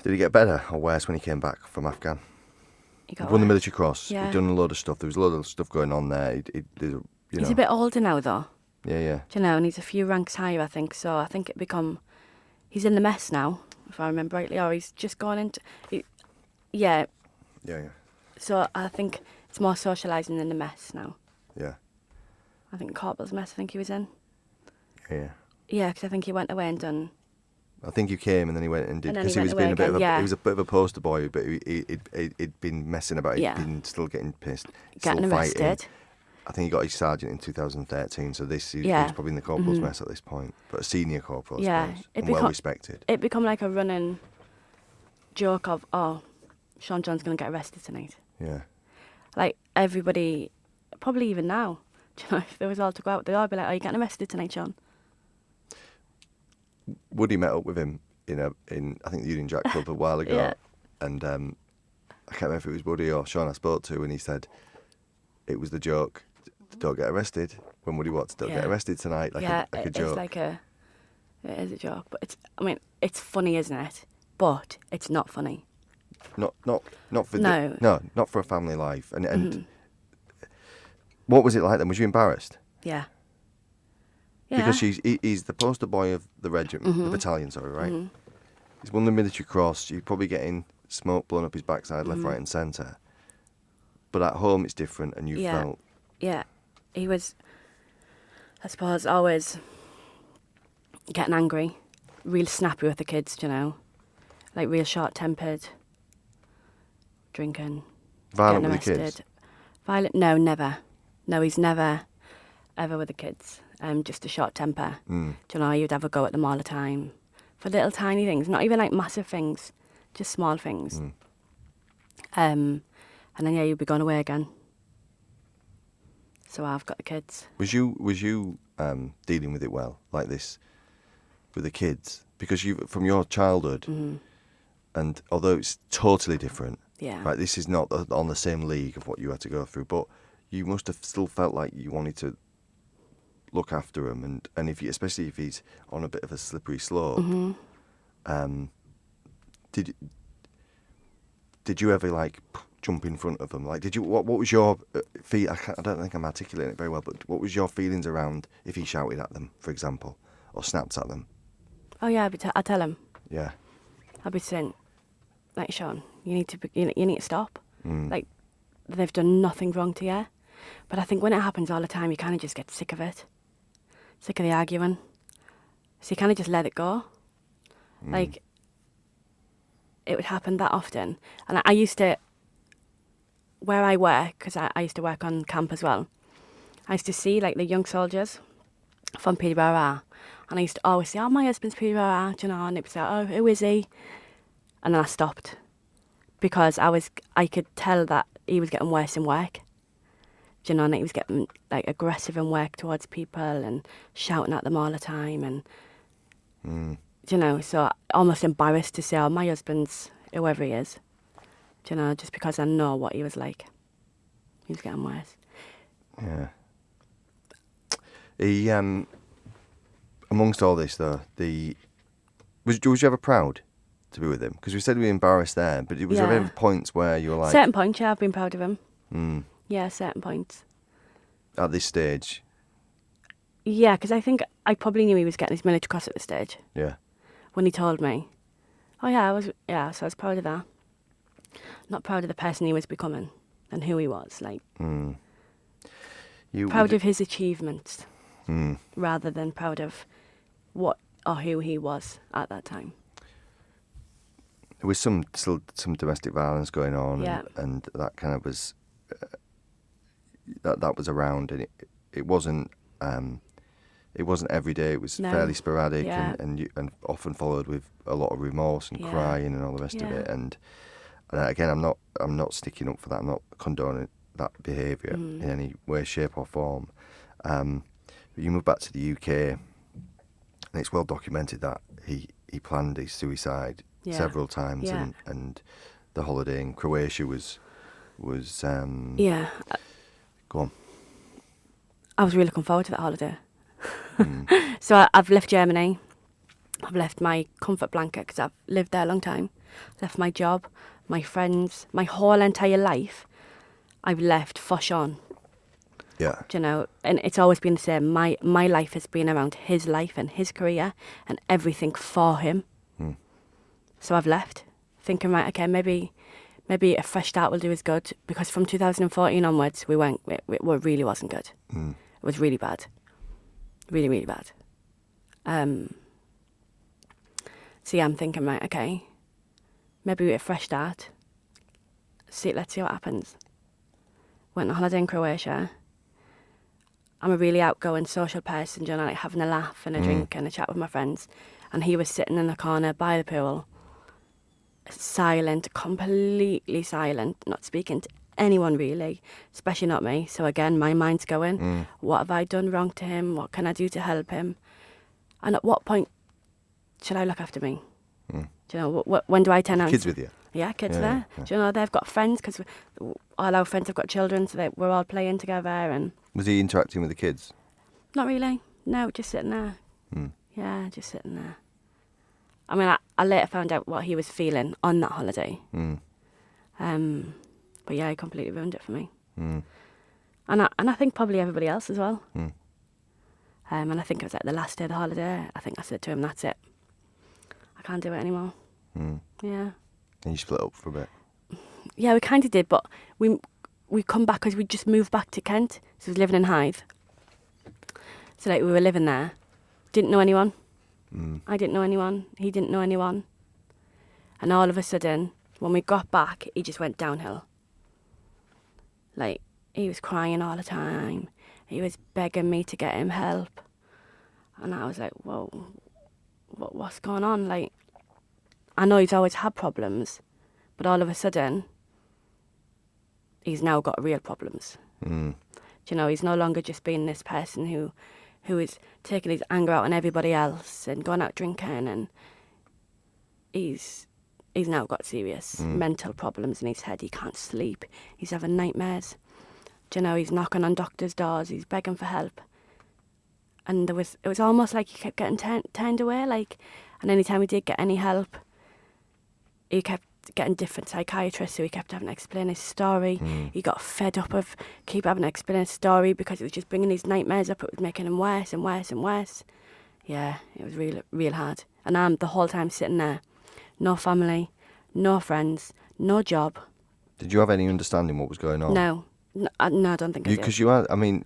did he get better or worse when he came back from Afghan? He got He'd won the worse. military cross. Yeah. He'd done a load of stuff. There was a lot of stuff going on there. He's a bit older now, though. Yeah. Do you know, and he's a few ranks higher, I think. So I think he's in the mess now, if I remember rightly, or he's just gone into, yeah. Yeah. So I think it's more socialising in the mess now. Yeah. I think Corporal's mess, I think he was in. Yeah. Yeah, because I think he went away and done. I think he came and then he went and did, And then because he he went was away being a bit again, of yeah. he was a bit of a poster boy, but he'd been messing about. Yeah. He'd been still getting pissed, Getting still fighting. arrested. I think he got his sergeant in 2013, so he Yeah. was probably in the corporal's mess at this point, but a senior corporal, I Yeah, suppose, and well respected. It become like a running joke of, oh, Sean John's going to get arrested tonight. Yeah. Like, everybody, probably even now, do you know, if they was all to go out, they'd all be like, oh, you're getting arrested tonight, Sean? Woody met up with him in I think the Union Jack Club a while ago, Yeah. and I can't remember if it was Woody or Sean I spoke to, and he said it was the joke, don't get arrested. When Woody Watts, don't get Yeah. arrested tonight, like Yeah, a joke. it is a joke, but it's funny, isn't it? But it's not funny. Not for No. not for a family life. And what was it like then? Was you embarrassed? Yeah. Yeah. Because he's the poster boy of the regiment, the battalion, sorry, right? He's won the military cross. You're probably getting smoke blown up his backside, left, right, and centre. But at home, it's different, and you felt. Yeah, he was, I suppose, always getting angry, real snappy with the kids, you know, like real short-tempered, drinking, Violent getting with the arrested. kids? Violent? No, never. No, he's never, ever with the kids. just a short temper. Do you know, you'd have a go at them all the time for little tiny things, not even like massive things, just small things. And then yeah, you'd be going away again. So I've got the kids. Was you dealing with it well, like this, with the kids? Because you, from your childhood, and although it's totally different, Yeah. right? This is not on the same league of what you had to go through, but you must have still felt like you wanted to look after him, and if you, especially if he's on a bit of a slippery slope, did you ever like jump in front of them? Like, did you? What was your feel? I don't think I'm articulating it very well, but what was your feelings around if he shouted at them, for example, or snapped at them? Oh yeah, I'd tell him. Yeah. I'd be saying, like, Sean, you need to stop. Like, they've done nothing wrong to you. But I think when it happens all the time, you kind of just get sick of it. Sick of the arguing. So you kind of just let it go. Like, it would happen that often. And I used to, where I work, because I used to work on camp as well, I used to see, like, the young soldiers from PTSD. And I used to always say, oh, my husband's PTSD, you know, and they'd be like, oh, who is he? And then I stopped. Because I could tell that he was getting worse in work. You know, and he was getting like aggressive in work towards people and shouting at them all the time, and you know, so almost embarrassed to say, "Oh, my husband's whoever he is," you know, just because I know what he was like. He was getting worse. Yeah. He amongst all this though, was you ever proud to be with him? Because we said we were embarrassed there, but was there ever points where you were like, certain points, yeah, I've been proud of him. Yeah, certain points. At this stage? Yeah, because I think I probably knew he was getting his military cross at this stage. Yeah. When he told me. Oh yeah, so I was proud of that. Not proud of the person he was becoming and who he was, like. Proud of his achievements rather than proud of what or who he was at that time. There was still some domestic violence going on, Yeah. and that kind of was that was around, and it wasn't every day. It was fairly sporadic, and often followed with a lot of remorse and crying and all the rest of it. And again, I'm not sticking up for that. I'm not condoning that behaviour in any way, shape, or form. But you moved back to the UK, and it's well documented that he planned his suicide several times, and the holiday in Croatia was go on. I was really looking forward to that holiday. So I've left Germany. I've left my comfort blanket because I've lived there a long time. Left my job, my friends, my whole entire life. I've left for Sean. Yeah. Do you know, and it's always been the same. My life has been around his life and his career and everything for him. So I've left, thinking, right, okay, maybe a fresh start will do us good, because from 2014 onwards, it really wasn't good. It was really bad. Really, really bad. So yeah, I'm thinking, right, okay, maybe a fresh start. Let's see what happens. Went on holiday in Croatia. I'm a really outgoing social person, you know, like having a laugh and a drink and a chat with my friends. And he was sitting in the corner by the pool, silent, completely silent, not speaking to anyone really, especially not me. So again, my mind's going, what have I done wrong to him? What can I do to help him? And at what point should I look after me? Do you know, when do I turn out? Kids with you? Yeah, kids there. Yeah. Do you know, they've got friends, because all our friends have got children, so we're all playing together. And was he interacting with the kids? Not really. No, just sitting there. Yeah, just sitting there. I mean, I later found out what he was feeling on that holiday. But yeah, he completely ruined it for me. And I think probably everybody else as well. And I think it was like the last day of the holiday. I think I said to him, "That's it. I can't do it anymore." Yeah. And you split up for a bit? Yeah, we kind of did, but we come back because we just moved back to Kent. So we was living in Hythe. So like we were living there. Didn't know anyone. I didn't know anyone. He didn't know anyone. And all of a sudden, when we got back, he just went downhill. Like, he was crying all the time. He was begging me to get him help. And I was like, whoa, what's going on? Like, I know he's always had problems, but all of a sudden, he's now got real problems. Mm. Do you know, he's no longer just being this person who is taking his anger out on everybody else and going out drinking, and he's now got serious mental problems in his head. He can't sleep. He's having nightmares. Do you know, he's knocking on doctors' doors. He's begging for help. And it was almost like he kept getting turned away. Like, and any time he did get any help, he kept getting different psychiatrists, so he kept having to explain his story. He got fed up of keep having to explain his story because it was just bringing these nightmares up. It was making him worse and worse and worse. Yeah, it was real hard. And I'm the whole time sitting there. No family, no friends, no job. Did you have any understanding what was going on? No, I don't think I did. Because you had, I mean,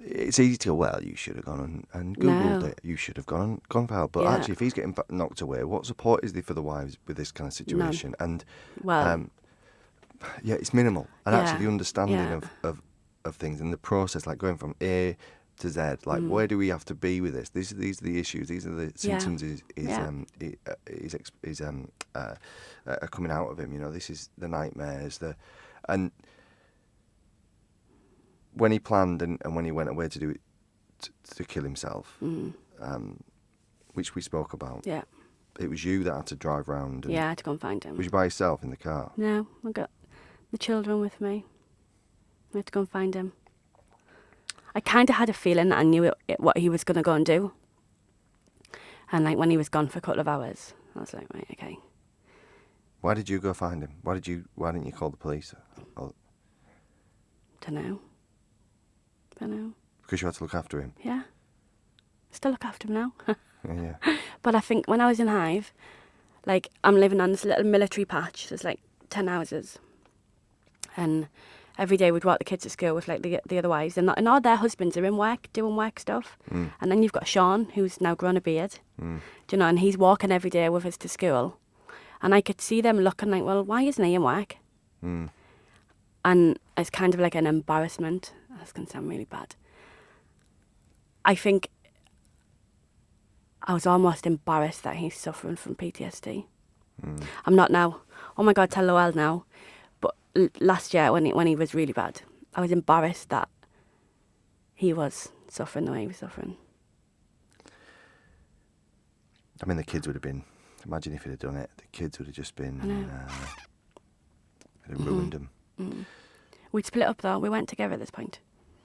it's easy to go, well, you should have gone and Googled it. You should have gone for help. But actually, if he's getting knocked away, what support is there for the wives with this kind of situation? None. And, well, yeah, it's minimal. And actually, the understanding of things and the process, like going from A to Z, like where do we have to be with this? These are the issues. These are the symptoms. Are coming out of him. You know, this is the nightmares. And when he planned and when he went away to do it to kill himself, which we spoke about. Yeah. It was you that had to drive round. Yeah, I had to go and find him. Was you by yourself in the car? No, I got the children with me. I had to go and find him. I kind of had a feeling that I knew what he was going to go and do. And like when he was gone for a couple of hours, I was like, right, okay. Why did you go find him? Why didn't you call the police? Don't know. Because you had to look after him? Yeah. Still look after him now. Yeah. But I think when I was in Hive, like I'm living on this little military patch. There's like 10 houses. And every day we'd walk the kids to school with like the other wives, and all their husbands are in work, doing work stuff. And then you've got Sean, who's now grown a beard, do you know, and he's walking every day with us to school. And I could see them looking like, well, why isn't he in work? And it's kind of like an embarrassment. That's going to sound really bad. I think I was almost embarrassed that he's suffering from PTSD. I'm not now. Oh my God, tell the world now. But last year when he was really bad, I was embarrassed that he was suffering the way he was suffering. I mean, the kids would have been, imagine if he'd have done it, the kids would have just been, it'd have ruined them. We'd split up though, we weren't together at this point.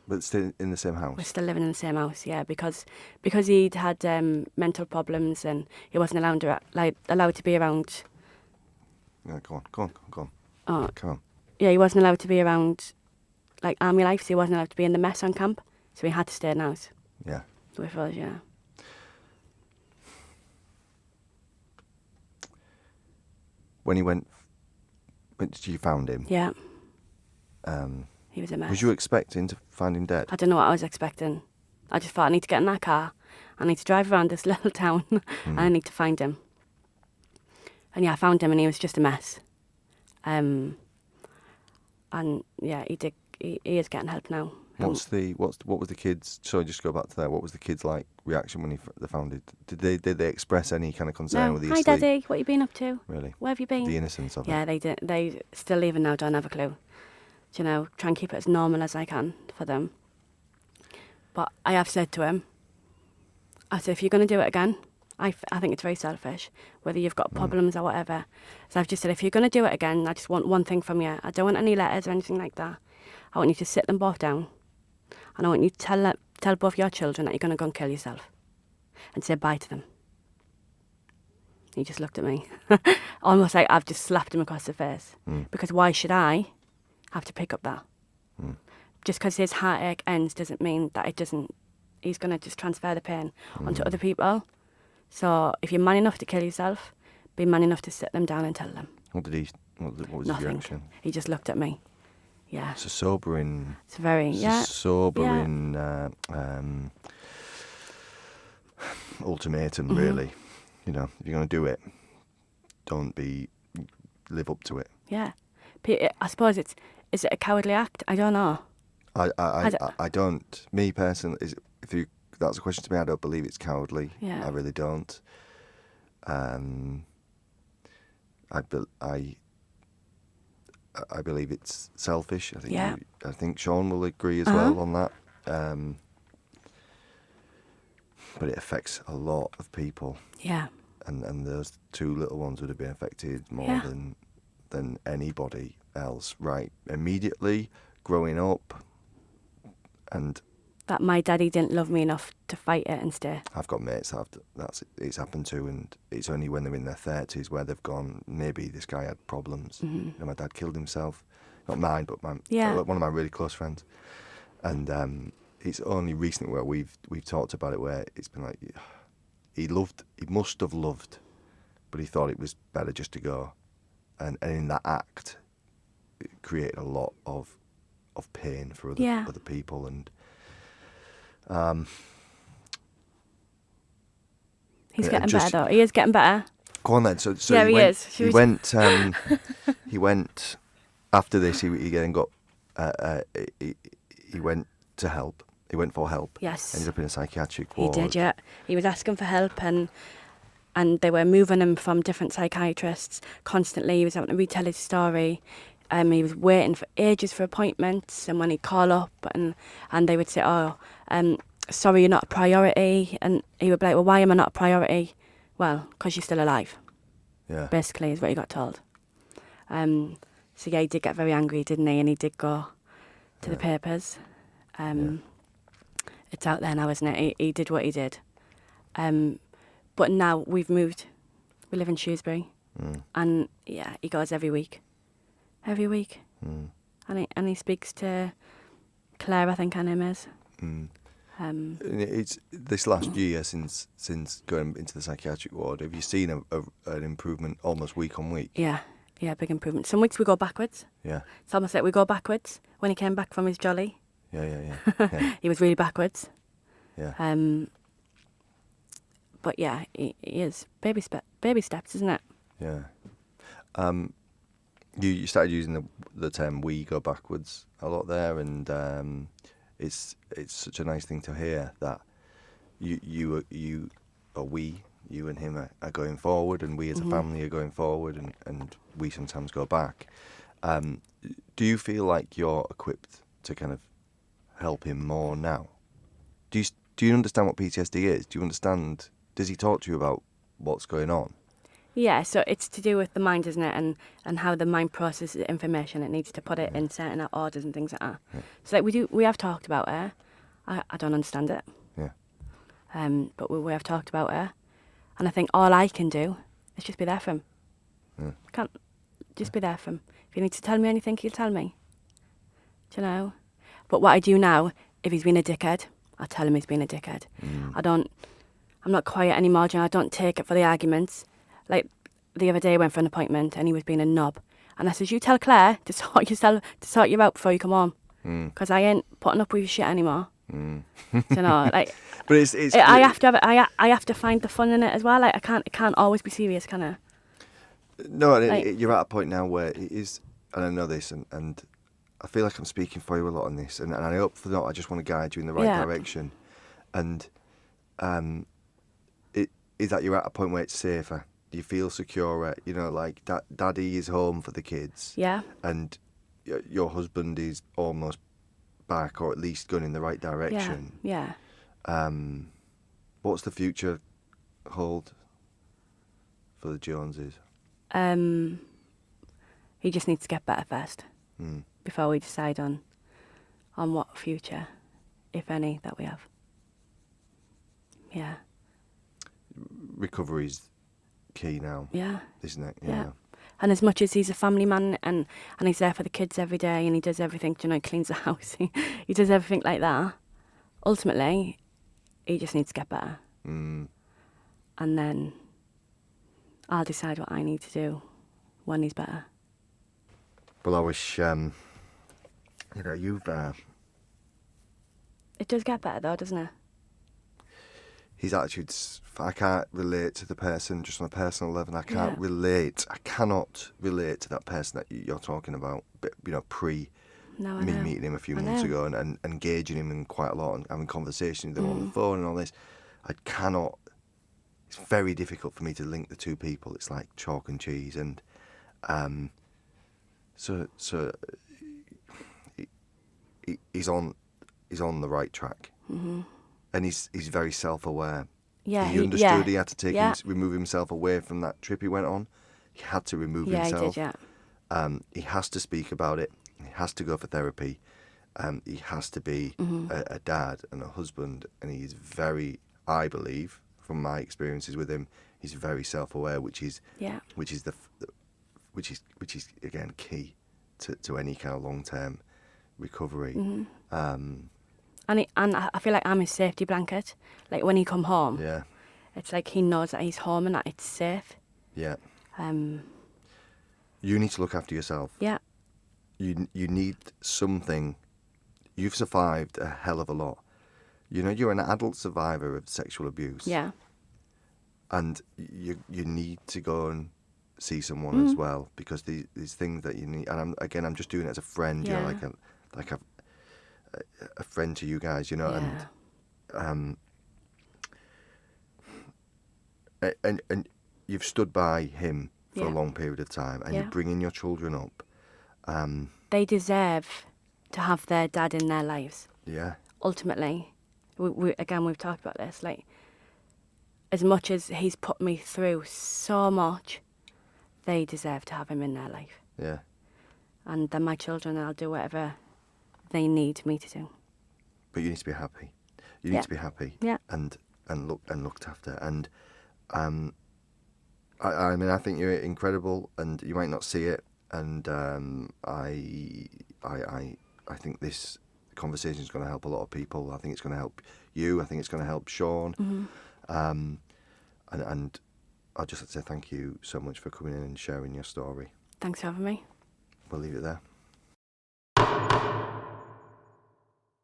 But still in the same house? We're still living in the same house, yeah, because he'd had mental problems and he wasn't allowed to be around. Yeah, go on. Oh, come on. Yeah, he wasn't allowed to be around like army life, so he wasn't allowed to be in the mess on camp, so he had to stay in the house. Yeah. With us, yeah. When you found him? Yeah. He was a mess. Was you expecting to find him dead? I don't know what I was expecting. I just thought I need to get in that car, I need to drive around this little town, and I need to find him. And yeah, I found him and he was just a mess. And yeah, he is getting help now. What was the kids? Sorry, just go back to that. What was the kids' like reaction when they found it? Did they express any kind of concern No. with you? Hi, Daddy. What have you been up to? Really? Where have you been? The innocence of it. Yeah, they did. They still even now don't have a clue. You know, try and keep it as normal as I can for them. But I have said to him, I said, if you're going to do it again, I think it's very selfish, whether you've got problems or whatever. So I've just said, if you're going to do it again, I just want one thing from you. I don't want any letters or anything like that. I want you to sit them both down. And I want you to tell both your children that you're going to go and kill yourself. And say bye to them. He just looked at me. Almost like I've just slapped him across the face. Because why should I have to pick up that? Just because his heartache ends doesn't mean that he's going to just transfer the pain onto other people. So if you're man enough to kill yourself, be man enough to sit them down and tell them. What was his reaction? He just looked at me. Yeah. It's a sobering. It's very, a sobering ultimatum, really. You know, if you're going to do it, live up to it. Yeah. I suppose is it a cowardly act? I don't know. I don't. Me personally, that's a question to me. I don't believe it's cowardly. Yeah. I really don't. I believe it's selfish. I think Yeah. I think Sean will agree as Uh-huh. well on that. But it affects a lot of people, Yeah. and those two little ones would have been affected more Yeah. than anybody else. Right, immediately growing up, and That my daddy didn't love me enough to fight it and stay. I've got mates it's happened to, and it's only when they're in their 30s where they've gone, maybe this guy had problems. Mm-hmm. You know, my dad killed himself, not mine, but Yeah. one of my really close friends, and it's only recently where we've talked about it, where it's been like he must have loved, but he thought it was better just to go, and in that act, it created a lot of pain for other people, and He's and getting just- better though. He is getting better. Go on then. So Yeah, he he went. is. Should He we- went. He went after this. He then got. He went to help. He went for help. Yes. Ended up in a psychiatric He ward. did, yeah. He was asking for help and they were moving him from different psychiatrists constantly. He was having to retell his story. He was waiting for ages for appointments, and when he'd call up and they would say, sorry, you're not a priority. And he would be like, well, why am I not a priority? Well, because you're still alive, Yeah. basically, is what he got told. So yeah, he did get very angry, didn't he? And he did go to the papers. It's out there now, isn't it? He did what he did. But now we've moved. We live in Shrewsbury. And yeah, he goes every week. Every week. And he speaks to Claire, I think her name is. And it's this last year since going into the psychiatric ward. Have you seen an improvement almost week on week? Yeah, big improvement. Some weeks we go backwards. Yeah. It's almost like we go backwards. When he came back from his jolly, Yeah. he was really backwards. Yeah. But yeah, he is. Baby steps, isn't it? Yeah. You started using the term "we go backwards" a lot there, and it's such a nice thing to hear that you and him are going forward, and we as a family are going forward, and we sometimes go back. Do you feel like you're equipped to kind of help him more now? Do you understand what PTSD is? Do you understand? Does he talk to you about what's going on? Yeah, so it's to do with the mind, isn't it? And how the mind processes information. It needs to put it in certain orders and things like that. Yeah. So like we have talked about it. I don't understand it. Yeah. But we have talked about it. And I think all I can do is just be there for him. Yeah. I can't just be there for him. If he needs to tell me anything, he'll tell me. Do you know? But what I do now, if he's been a dickhead, I tell him he's been a dickhead. I'm not quiet anymore, and I don't take it for the arguments. Like the other day, I went for an appointment and he was being a knob, and I says, "You tell Claire to sort you out before you come home, because I ain't putting up with your shit anymore." Do you know, like. But it's I have to I have to find the fun in it as well. Like it can't always be serious, can it? No, Like- you're at a point now where it is, and I know this, and I feel like I'm speaking for you a lot on this, and I hope for not. I just want to guide you in the right Yeah. direction, and it is that you're at a point where it's safer. You feel secure. You know, like daddy is home for the kids. Yeah. And your husband is almost back, or at least going in the right direction. Yeah. What's the future hold for the Joneses? He just needs to get better first before we decide on what future, if any, that we have. Yeah. Recovery's key now, Yeah. isn't it? Yeah. And as much as he's a family man and he's there for the kids every day and he does everything, you know, he cleans the house, he does everything like that, ultimately, he just needs to get better. And then I'll decide what I need to do when he's better. Well, I wish, you've... It does get better though, doesn't it? his attitude's... I can't relate to the person just on a personal level. I can't Yeah. relate. I cannot relate to that person that you're talking about, but, pre No, I me know. meeting him a few I months know. ago and engaging him in quite a lot and having conversations with him on the phone and all this. I cannot. It's very difficult for me to link the two people. It's like chalk and cheese, and so he's on the right track, and he's very self-aware. Yeah, He understood yeah. he had to remove himself away from that trip he went on. He had to remove Yeah, himself. he did, yeah. He has to speak about it. He has to go for therapy. He has to be a dad and a husband, and he's very, I believe, from my experiences with him, he's very self-aware, which is again key to any kind of long-term recovery. And I feel like I'm his safety blanket. Like when he come home, Yeah, it's like he knows that he's home and that it's safe. yeah. Um, You need to look after yourself. yeah, You need something. You've survived a hell of a lot. You know, you're an adult survivor of sexual abuse. yeah, And you need to go and see someone as well, because these things that you need. And I'm just doing it as a friend. Yeah. You're like a friend to you guys. You know, yeah. and you've stood by him for a Yeah. long period of time, and Yeah. you're bringing your children up. They deserve to have their dad in their lives. Yeah, Ultimately, we've talked about this. Like, as much as he's put me through so much, they deserve to have him in their life. yeah. And they're my children, and I'll do whatever they need me to do. But you need to be happy. You need Yeah. to be happy. Yeah. And looked after. And I mean, I think you're incredible, and you might not see it. And I think this conversation is going to help a lot of people. I think it's going to help you. I think it's going to help Sean. And I'd just like to say thank you so much for coming in and sharing your story. Thanks for having me. We'll leave it there.